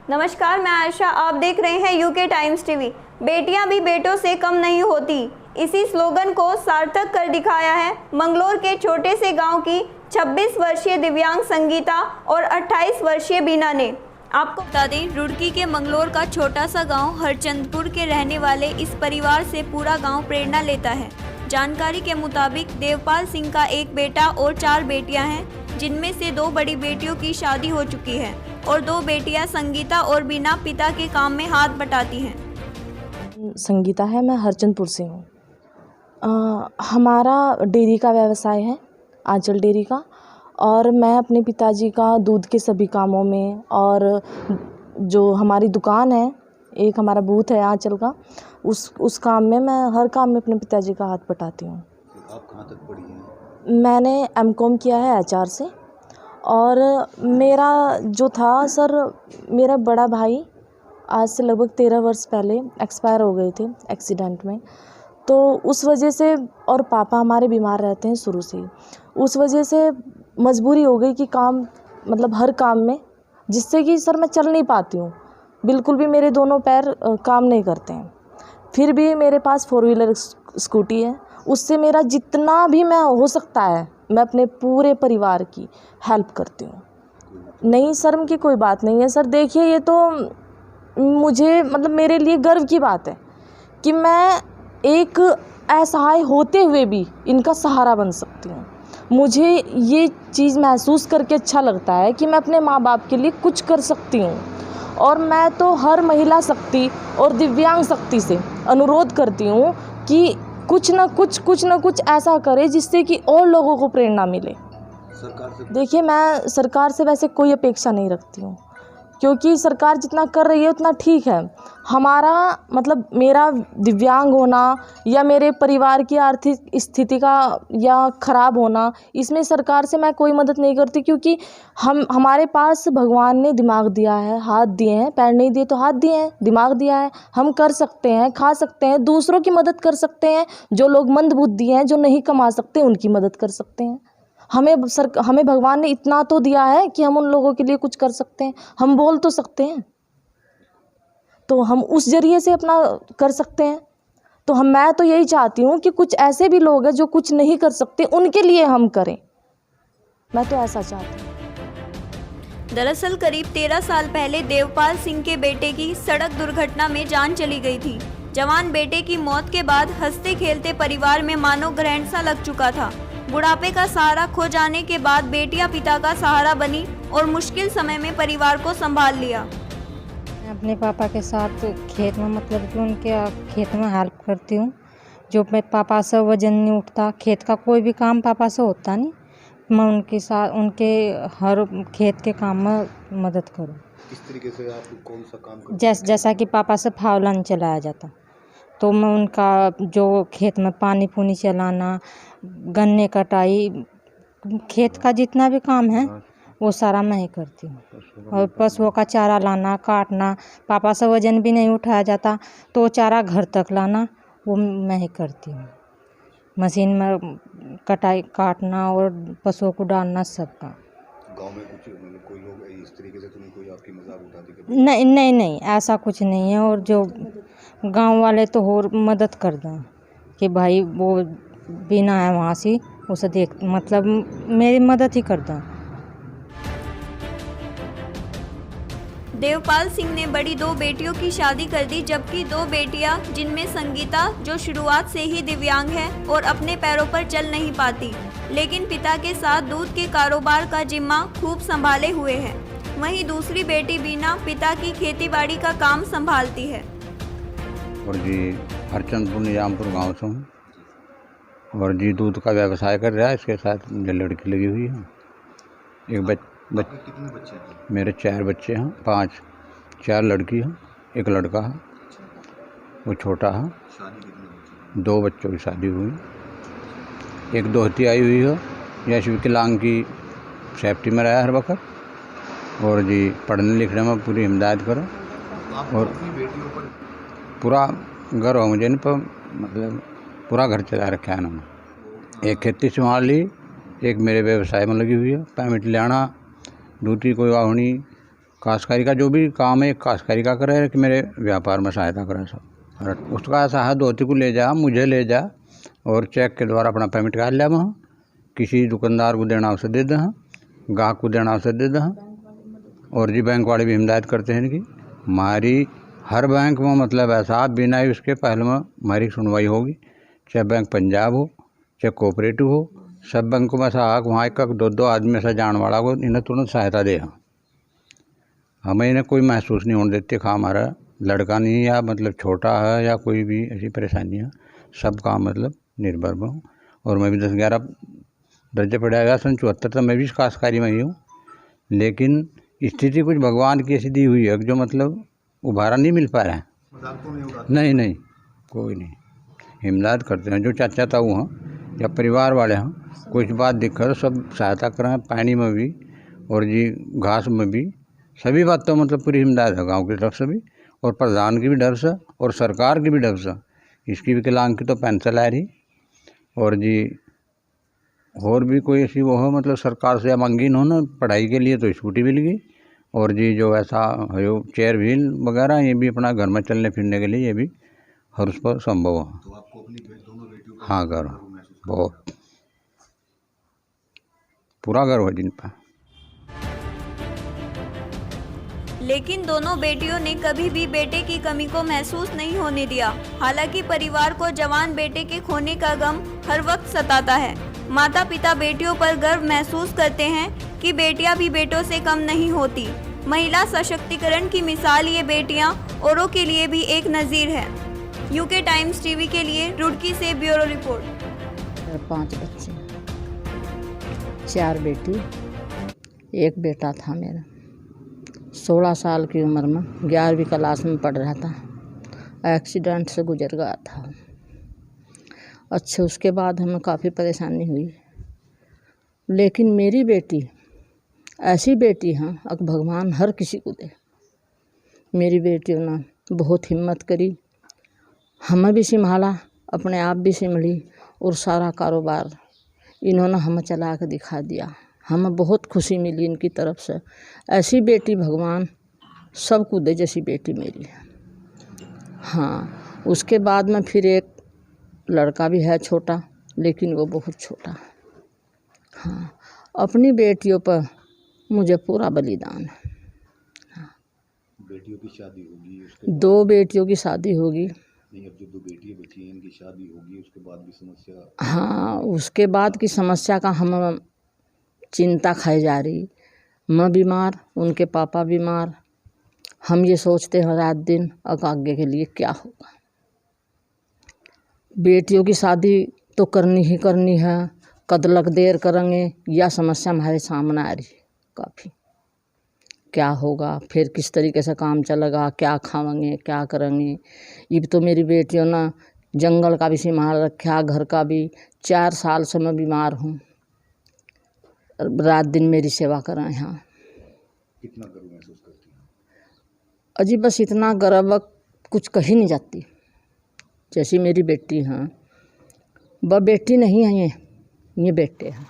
नमस्कार, मैं आयशा। आप देख रहे हैं यूके टाइम्स टीवी। बेटियां भी बेटों से कम नहीं होती, इसी स्लोगन को सार्थक कर दिखाया है मंगलोर के छोटे से गांव की 26 वर्षीय दिव्यांग संगीता और 28 वर्षीय बीना ने। आपको बता दें, रुड़की के मंगलोर का छोटा सा गांव हरचंदपुर के रहने वाले इस परिवार से पूरा गांव प्रेरणा लेता है। जानकारी के मुताबिक देवपाल सिंह का एक बेटा और 4 बेटियां हैं, जिनमें से 2 बड़ी बेटियों की शादी हो चुकी है और 2 बेटियां संगीता और बीना पिता के काम में हाथ बटाती हैं। संगीता है, मैं हरचंदपुर से हूँ। हमारा डेयरी का व्यवसाय है, आंचल डेयरी का, और मैं अपने पिताजी का दूध के सभी कामों में, और जो हमारी दुकान है, एक हमारा बूथ है आंचल का, उस काम में मैं हर काम में अपने पिताजी का हाथ बटाती हूँ। आप कहाँ तक पढ़ी हैं? मैंने एमकॉम किया है एचआर से, और मेरा जो था सर, मेरा बड़ा भाई आज से लगभग 13 वर्ष पहले एक्सपायर हो गए थे एक्सीडेंट में। तो उस वजह से, और पापा हमारे बीमार रहते हैं शुरू से ही, उस वजह से मजबूरी हो गई कि काम, मतलब हर काम में, जिससे कि सर मैं चल नहीं पाती हूँ, बिल्कुल भी मेरे दोनों पैर काम नहीं करते हैं। फिर भी मेरे पास 4 व्हीलर स्कूटी है, उससे मेरा जितना भी मैं हो सकता है मैं अपने पूरे परिवार की हेल्प करती हूँ। नहीं, शर्म की कोई बात नहीं है सर। देखिए, ये तो मुझे, मतलब मेरे लिए गर्व की बात है कि मैं एक असहाय होते हुए भी इनका सहारा बन सकती हूँ। मुझे ये चीज़ महसूस करके अच्छा लगता है कि मैं अपने माँ बाप के लिए कुछ कर सकती हूँ। और मैं तो हर महिला शक्ति और दिव्यांग शक्ति से अनुरोध करती हूँ कि कुछ ना कुछ ऐसा करे जिससे कि और लोगों को प्रेरणा मिले। सरकार से देखिए, मैं सरकार से वैसे कोई अपेक्षा नहीं रखती हूँ, क्योंकि सरकार जितना कर रही है उतना ठीक है। हमारा, मतलब मेरा दिव्यांग होना या मेरे परिवार की आर्थिक स्थिति का या ख़राब होना, इसमें सरकार से मैं कोई मदद नहीं करती, क्योंकि हमारे पास भगवान ने दिमाग दिया है, हाथ दिए हैं, पैर नहीं दिए तो हाथ दिए हैं, दिमाग दिया है, हम कर सकते हैं, खा सकते हैं, दूसरों की मदद कर सकते हैं। जो लोग मंदबुद्धि हैं, जो नहीं कमा सकते, उनकी मदद कर सकते हैं। हमें भगवान ने इतना तो दिया है कि हम उन लोगों के लिए कुछ कर सकते हैं, हम बोल तो सकते हैं, तो हम उस जरिए से अपना कर सकते हैं। तो मैं तो यही चाहती हूँ कि कुछ ऐसे भी लोग हैं जो कुछ नहीं कर सकते, उनके लिए हम करें। मैं तो ऐसा चाहती हूँ। दरअसल करीब 13 साल पहले देवपाल सिंह के बेटे की सड़क दुर्घटना में जान चली गई थी। जवान बेटे की मौत के बाद हंसते खेलते परिवार में मानो ग्रहण सा लग चुका था। बुढ़ापे का सहारा खो जाने के बाद बेटियां पिता का सहारा बनी और मुश्किल समय में परिवार को संभाल लिया। मैं अपने पापा के साथ खेत में, मतलब कि उनके खेत में हेल्प करती हूँ। जो मैं, पापा से वजन नहीं उठता, खेत का कोई भी काम पापा से होता नहीं, मैं उनके साथ उनके हर खेत के काम में मदद करूँ। किस तरीके से आप कौन सा काम करते हैं? जैसा कि पापा से फावड़ा नहीं चलाया जाता, तो मैं उनका जो खेत में पानी पूनी चलाना, गन्ने कटाई, खेत का जितना भी काम है वो सारा मैं ही करती हूँ। और पशुओं का चारा लाना, काटना, पापा से वजन भी नहीं उठाया जाता तो चारा घर तक लाना वो मैं ही करती हूँ। मशीन में कटाई, काटना और पशुओं को डालना, सबका। गांव में कुछ कोई लोग इस तरीके से तो नहीं कोई आपकी मजाक उड़ाते? नहीं, ऐसा कुछ नहीं है। और जो गांव वाले तो और मदद कर दें कि भाई वो बीना है वहाँ से, उसे देख, मतलब मेरी मदद ही कर दें। देवपाल सिंह ने बड़ी 2 बेटियों की शादी कर दी, जबकि 2 बेटियां, जिनमें संगीता, जो शुरुआत से ही दिव्यांग है और अपने पैरों पर चल नहीं पाती, लेकिन पिता के साथ दूध के कारोबार का जिम्मा खूब संभाले हुए है। वहीं दूसरी बेटी बीना पिता की खेतीबाड़ी का काम संभालती है। और जी हरचंदपुर निजामपुर गांव से हूँ, और जी दूध का व्यवसाय कर रहा है। इसके साथ मुझे लड़की लगी हुई है। एक कितने बच्चे हैं? मेरे 4 बच्चे हैं, 4 लड़की हैं, 1 लड़का है, वो छोटा है। शादी कितने बच्चे हैं? 2 बच्चों की शादी हुई। एक दोहती आई हुई है, यश विकलांग की सेफ्टी में रहा हर वक्त। और जी पढ़ने लिखने में पूरी हिदायत करो। आप और अपनी बेटियों पर पूरा गर्व है मुझे इन पर, मतलब पूरा घर चला रखा है इन्होंने। एक खेती संभाल ली, एक मेरे व्यवसाय में लगी हुई है, पेमेंट ले आना, दूसरी कोई वाहनी काश्तकारी का जो भी काम है एक काश्तकारी का करे कि मेरे व्यापार में सहायता करे सब। और उसका ऐसा है धोती को ले जा, मुझे ले जा और चेक के द्वारा अपना पेमेंट कर लिया वहाँ, किसी दुकानदार को देना उसे दे दें, गाहक को देना उसे दे दें। और जी बैंक वाले भी हिदायत करते हैं कि हमारी हर बैंक में मतलब ऐसा बिना ही उसके पहले में हमारी सुनवाई होगी, चाहे बैंक पंजाब हो चाहे कोऑपरेटिव हो, सब बैंकों में ऐसा वहाँ एक दो आदमी ऐसा जान वाला को इन्हें तुरंत सहायता दे। हमें इन्हें कोई महसूस नहीं होने देते खा हमारा लड़का नहीं या मतलब छोटा है या कोई भी ऐसी परेशानी है, सब काम मतलब निर्भर में हूँ। और मैं भी 10-11 दर्जे पढ़ा गया सन 74 तक मैं भी काश्तकारी में ही हूँ। लेकिन स्थिति कुछ भगवान की ऐसी दी हुई है जो मतलब उभारा नहीं मिल पा रहा है। नहीं नहीं कोई नहीं, हिमदाद करते हैं जो चाचा ताऊ हैं या परिवार वाले हैं, कुछ बात दिक्कत सब सहायता करें, पानी में भी और जी घास में भी, सभी बात तो मतलब पूरी हिमदाद है गांव की तरफ से भी और प्रधान की भी डर से और सरकार की भी डर से। इसकी विकलांग की तो पेंशन आ रही और जी और भी कोई ऐसी वो हो मतलब सरकार से मंगीन हो ना पढ़ाई के लिए तो स्कूटी मिल गई और जी जो ऐसा है चेयर व्हील वगैरह ये भी अपना घर में चलने फिरने के लिए ये भी हर उस पर संभव है। तो आपको अपनी दोनों बेटियों का हाँ गर्व बहुत पूरा गर्व है जिन पर। लेकिन दोनों बेटियों ने कभी भी बेटे की कमी को महसूस नहीं होने दिया। हालांकि परिवार को जवान बेटे के खोने का गम हर वक्त सताता है। माता पिता बेटियों पर गर्व महसूस करते हैं कि बेटियां भी बेटों से कम नहीं होती। महिला सशक्तिकरण की मिसाल ये बेटियां औरों के लिए भी एक नज़ीर है। यूके टाइम्स टीवी के लिए रुड़की से ब्यूरो रिपोर्ट। 5 बच्चे, 4 बेटी, 1 बेटा था मेरा। 16 साल की उम्र में 11वीं क्लास में पढ़ रहा था, एक्सीडेंट से गुजर गया था। अच्छा उसके बाद हमें काफ़ी परेशानी हुई, लेकिन मेरी बेटी ऐसी बेटी हैं अब भगवान हर किसी को दे। मेरी बेटियों ने बहुत हिम्मत करी, हमें भी संभाला, अपने आप भी संभली और सारा कारोबार इन्होंने हमें चला के दिखा दिया। हमें बहुत खुशी मिली इनकी तरफ से। ऐसी बेटी भगवान सबको दे जैसी बेटी मेरी है। हाँ उसके बाद में फिर एक लड़का भी है छोटा, लेकिन वो बहुत छोटा है। हाँ अपनी बेटियों पर मुझे पूरा बलिदान है। बेटियों की शादी होगी उसके 2 बेटियों की शादी होगी। नहीं, अब जो 2 बेटियां बची हैं इनकी शादी होगी उसके बाद भी समस्या। हाँ उसके बाद की समस्या का हम चिंता खाई जा रही। मैं बीमार, उनके पापा बीमार, हम ये सोचते हैं रात दिन अब आगे के लिए क्या होगा। बेटियों की शादी तो करनी ही करनी है, कद लग देर करेंगे या समस्या हमारे सामने आ रही है काफ़ी। क्या होगा फिर, किस तरीके से काम चलेगा, क्या खाएंगे क्या करेंगे। ये तो मेरी बेटियों ने जंगल का भी संभाल रखा, घर का भी। 4 साल से मैं बीमार हूँ, रात दिन मेरी सेवा करें। यहाँ कितना गर्व महसूस करती हैं? अजी बस इतना गर्व कुछ कही नहीं जाती। जैसी मेरी बेटी हैं, वह बेटी नहीं है, ये बेटे हैं।